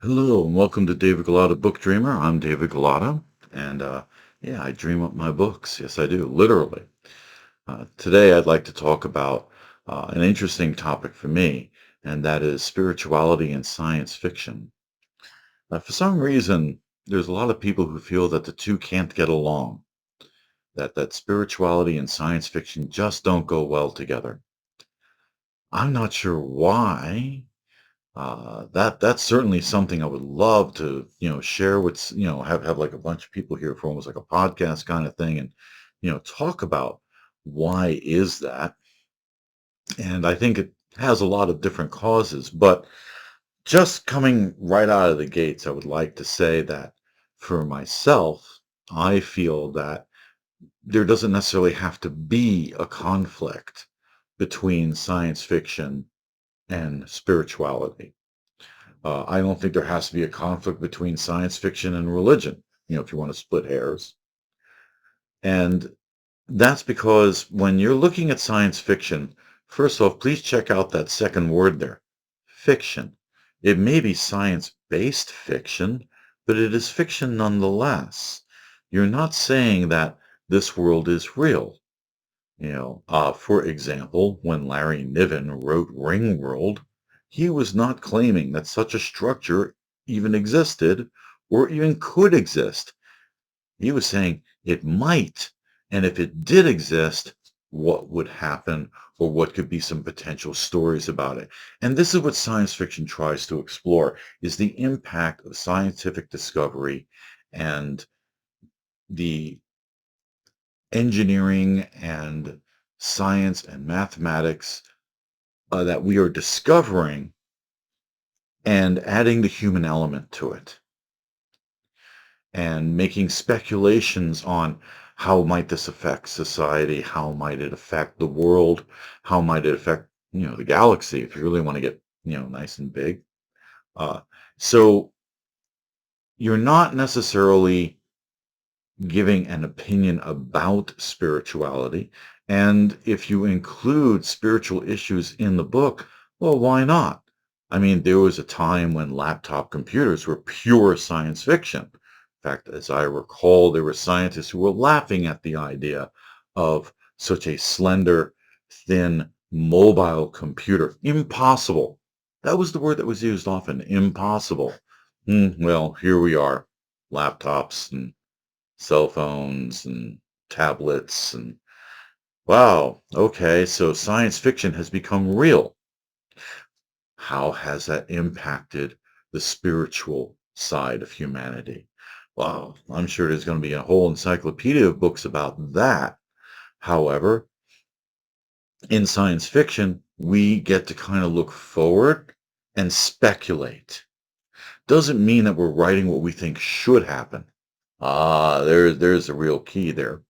Hello and welcome to David Galata Book Dreamer. I'm David Galata, and yeah, I dream up my books. Yes, I do, literally. Today, I'd like to talk about an interesting topic for me, and that is spirituality and science fiction. For some reason, there's a lot of people who feel that the two can't get along, that spirituality and science fiction just don't go well together. I'm not sure why. That's certainly something I would love to, share with, have like a bunch of people here for almost like a podcast kind of thing and, talk about why is that? And I think it has a lot of different causes, but just coming right out of the gates, I would like to say that for myself, I feel that there doesn't necessarily have to be a conflict between science fiction and spirituality. I don't think there has to be a conflict between science fiction and religion, if you want to split hairs. And that's because when you're looking at science fiction, first off, please check out that second word there, fiction. It may be science-based fiction, but it is fiction nonetheless. You're not saying that this world is real. For example, when Larry Niven wrote Ringworld, he was not claiming that such a structure even existed or even could exist. He was saying it might, and if it did exist, what would happen or what could be some potential stories about it. And this is what science fiction tries to explore, is the impact of scientific discovery and the engineering and science and mathematics that we are discovering and adding the human element to it and making speculations on how might this affect society, how might it affect the world, how might it affect, the galaxy if you really want to get, nice and big. Uh, so you're not necessarily giving an opinion about spirituality. And if you include spiritual issues in the book, well, why not? I mean, there was a time when laptop computers were pure science fiction. In fact, as I recall, there were scientists who were laughing at the idea of such a slender, thin, mobile computer. Impossible. That was the word that was used often. Impossible. Well, here we are. Laptops and cell phones and tablets and wow, okay, so science fiction has become real. How has that impacted the spiritual side of humanity? Well, I'm sure there's going to be a whole encyclopedia of books about that. However, in science fiction, we get to kind of look forward and speculate. Doesn't mean that we're writing what we think should happen. There's a real key there.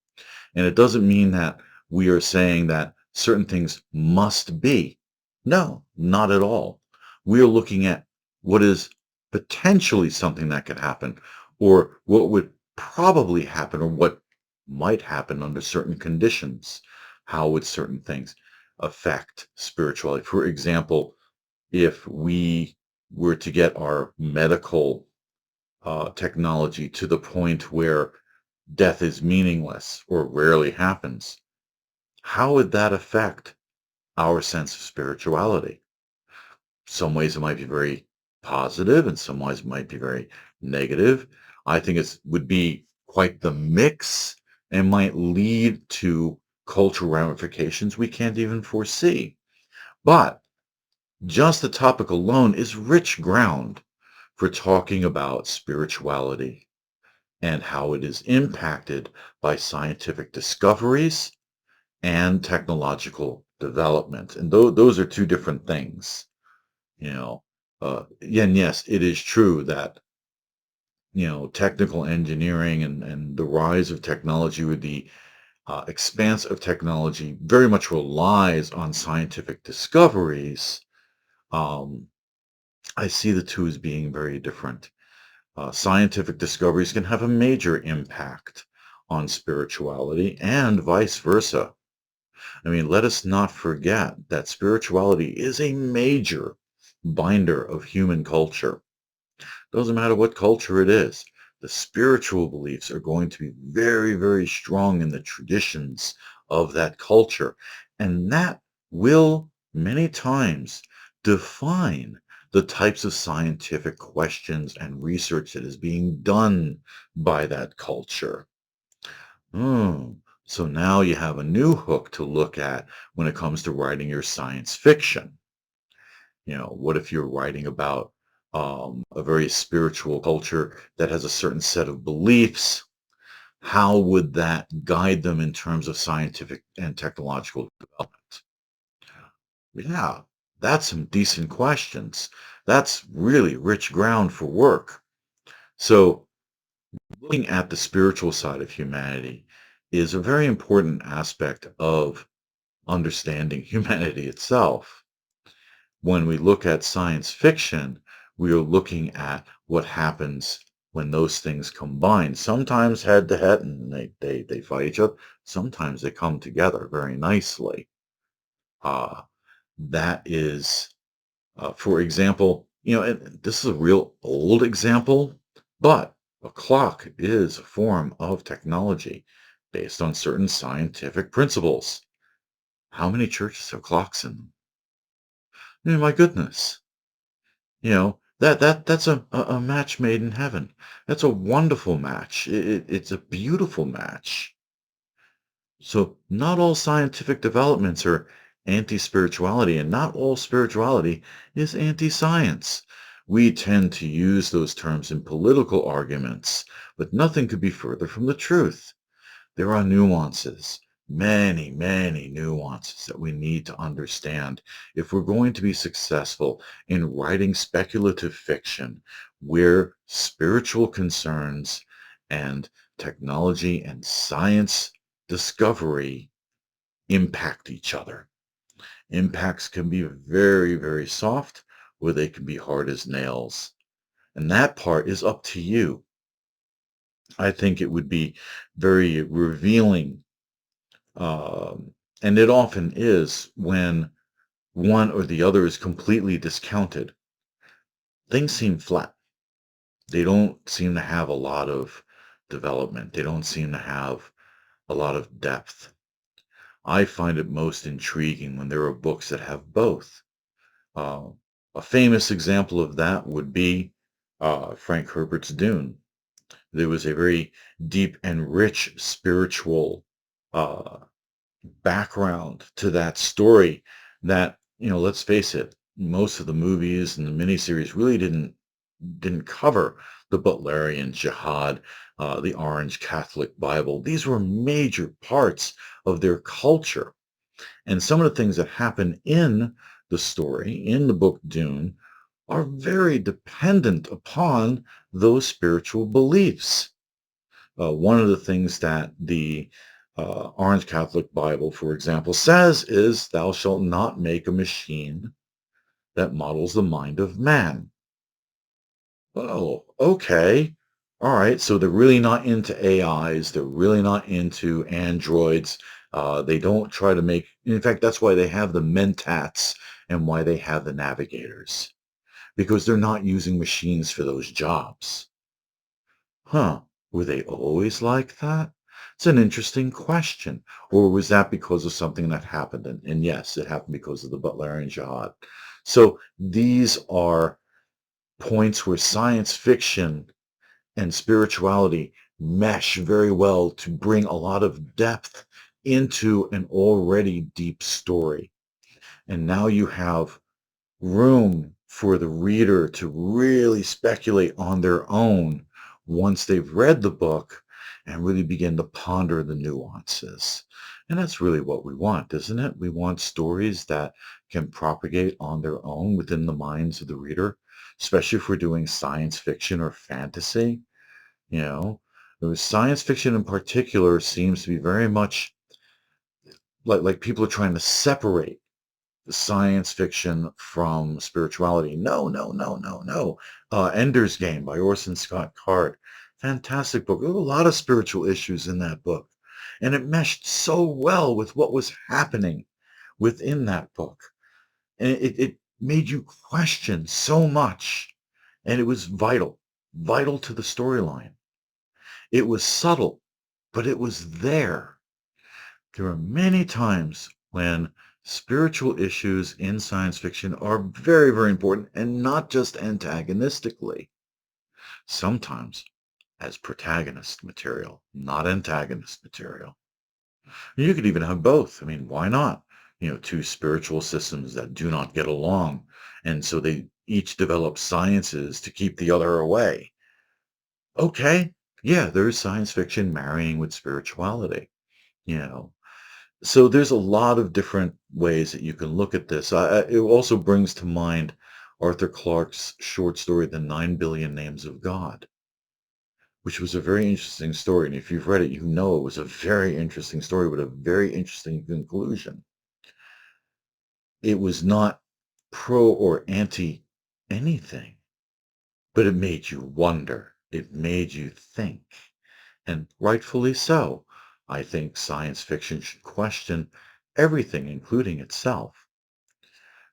And it doesn't mean that we are saying that certain things must be. No, not at all. We are looking at what is potentially something that could happen, or what would probably happen, or what might happen under certain conditions. How would certain things affect spirituality? For example, if we were to get our medical technology to the point where death is meaningless or rarely happens, how would that affect our sense of spirituality? Some ways it might be very positive, and some ways it might be very negative. I think it would be quite the mix and might lead to cultural ramifications we can't even foresee. But just the topic alone is rich ground for talking about spirituality and how it is impacted by scientific discoveries and technological development. And those are two different things, you know. And yes, it is true that, technical engineering and the rise of technology with the expanse of technology very much relies on scientific discoveries. Um, I see the two as being very different. Scientific discoveries can have a major impact on spirituality and vice versa. I mean, let us not forget that spirituality is a major binder of human culture. Doesn't matter what culture it is. The spiritual beliefs are going to be very, very strong in the traditions of that culture. And that will many times define the types of scientific questions and research that is being done by that culture. Hmm. So now you have a new hook to look at when it comes to writing your science fiction. What if you're writing about a very spiritual culture that has a certain set of beliefs? How would that guide them in terms of scientific and technological development? Yeah, that's some decent questions. That's really rich ground for work. So, looking at the spiritual side of humanity is a very important aspect of understanding humanity itself. When we look at science fiction, we are looking at what happens when those things combine. Sometimes head to head and they fight each other. Sometimes they come together very nicely. Uh, that is, for example, and this is a real old example, but a clock is a form of technology based on certain scientific principles. How many churches have clocks in them? My goodness. That's a match made in heaven. That's a wonderful match. It's a beautiful match. So not all scientific developments are anti-spirituality, and not all spirituality is anti-science. We tend to use those terms in political arguments, but nothing could be further from the truth. There are nuances, many, many nuances that we need to understand if we're going to be successful in writing speculative fiction where spiritual concerns and technology and science discovery impact each other. Impacts can be very, very soft, or they can be hard as nails. And that part is up to you. I think it would be very revealing. And it often is when one or the other is completely discounted. Things seem flat. They don't seem to have a lot of development. They don't seem to have a lot of depth. I find it most intriguing when there are books that have both. Uh, a famous example of that would be Frank Herbert's Dune. There was a very deep and rich spiritual uh, background to that story that, let's face it, most of the movies and the miniseries really didn't cover the Butlerian Jihad, the Orange Catholic Bible. These were major parts of their culture. And some of the things that happen in the story, in the book Dune, are very dependent upon those spiritual beliefs. One of the things that the Orange Catholic Bible, for example, says is, "Thou shalt not make a machine that models the mind of man." Oh, okay. All right. So they're really not into AIs. They're really not into androids. They don't try to make, in fact, that's why they have the mentats and why they have the navigators, because they're not using machines for those jobs. Huh. Were they always like that? It's an interesting question. Or was that because of something that happened? And yes, it happened because of the Butlerian Jihad. So these are points where science fiction and spirituality mesh very well to bring a lot of depth into an already deep story. And now you have room for the reader to really speculate on their own once they've read the book and really begin to ponder the nuances. And that's really what we want, isn't it? We want stories that can propagate on their own within the minds of the reader, especially if we're doing science fiction or fantasy. You know, science fiction in particular seems to be very much like people are trying to separate the science fiction from spirituality. No, no, no, no, no. Ender's Game by Orson Scott Card. Fantastic book. There were a lot of spiritual issues in that book. And it meshed so well with what was happening within that book. And it made you question so much. And it was vital, vital to the storyline. It was subtle, but it was there. There are many times when spiritual issues in science fiction are very, very important and not just antagonistically. Sometimes as protagonist material, not antagonist material. You could even have both. I mean, why not? Two spiritual systems that do not get along. And so they each develop sciences to keep the other away. Okay. Yeah, there's science fiction marrying with spirituality, you know. So there's a lot of different ways that you can look at this. It also brings to mind Arthur Clarke's short story, The 9 Billion Names of God, which was a very interesting story. And if you've read it, you know it was a very interesting story with a very interesting conclusion. It was not pro or anti anything, but it made you wonder. It made you think. And rightfully so. I think science fiction should question everything, including itself.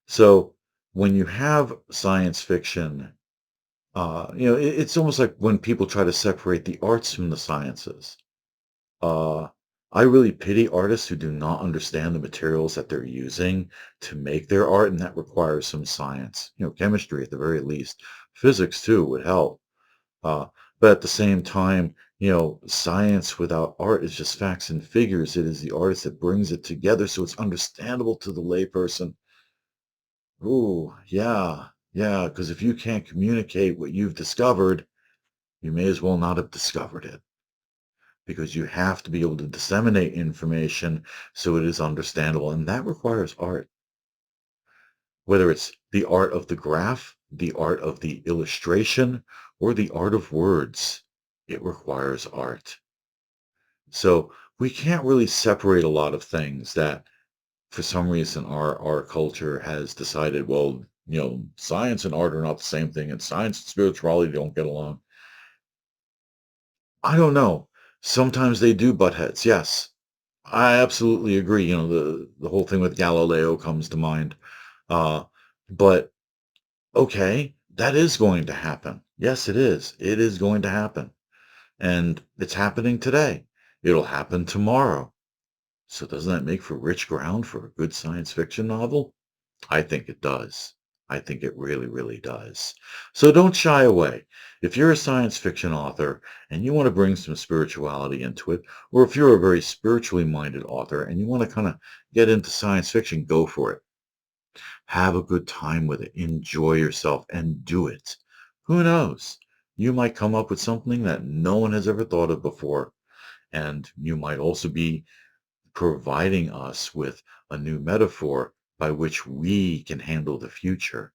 So when you have science fiction, it's almost like when people try to separate the arts from the sciences. Uh, I really pity artists who do not understand the materials that they're using to make their art, and that requires some science. Chemistry at the very least. Physics too would help. Uh, but at the same time, science without art is just facts and figures. It is the artist that brings it together so it's understandable to the layperson. Ooh, yeah, yeah, because if you can't communicate what you've discovered, you may as well not have discovered it. Because you have to be able to disseminate information so it is understandable, and that requires art. Whether it's the art of the graph, the art of the illustration, or the art of words, it requires art. So we can't really separate a lot of things that for some reason our culture has decided, well, science and art are not the same thing, and science and spirituality don't get along. I don't know. Sometimes they do butt heads, yes. I absolutely agree. The whole thing with Galileo comes to mind. Uh, but okay, that is going to happen. Yes, it is. It is going to happen. And it's happening today. It'll happen tomorrow. So doesn't that make for rich ground for a good science fiction novel? I think it does. I think it really, really does. So don't shy away. If you're a science fiction author and you want to bring some spirituality into it, or if you're a very spiritually minded author and you want to kind of get into science fiction, go for it. Have a good time with it. Enjoy yourself and do it. Who knows? You might come up with something that no one has ever thought of before. And you might also be providing us with a new metaphor by which we can handle the future,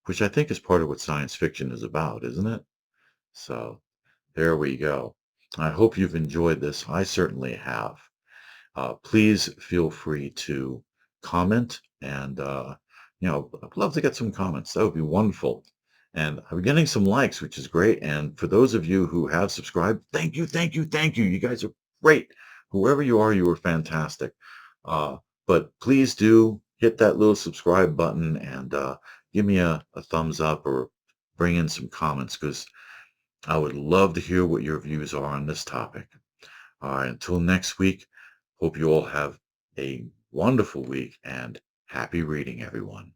which I think is part of what science fiction is about, isn't it? So there we go. I hope you've enjoyed this. I certainly have. Please feel free to comment and, I'd love to get some comments. That would be wonderful. And I'm getting some likes, which is great. And for those of you who have subscribed, thank you, thank you, thank you. You guys are great. Whoever you are, you are fantastic. Uh, but please do hit that little subscribe button and give me a thumbs up or bring in some comments because I would love to hear what your views are on this topic. All right, until next week, hope you all have a wonderful week and happy reading, everyone.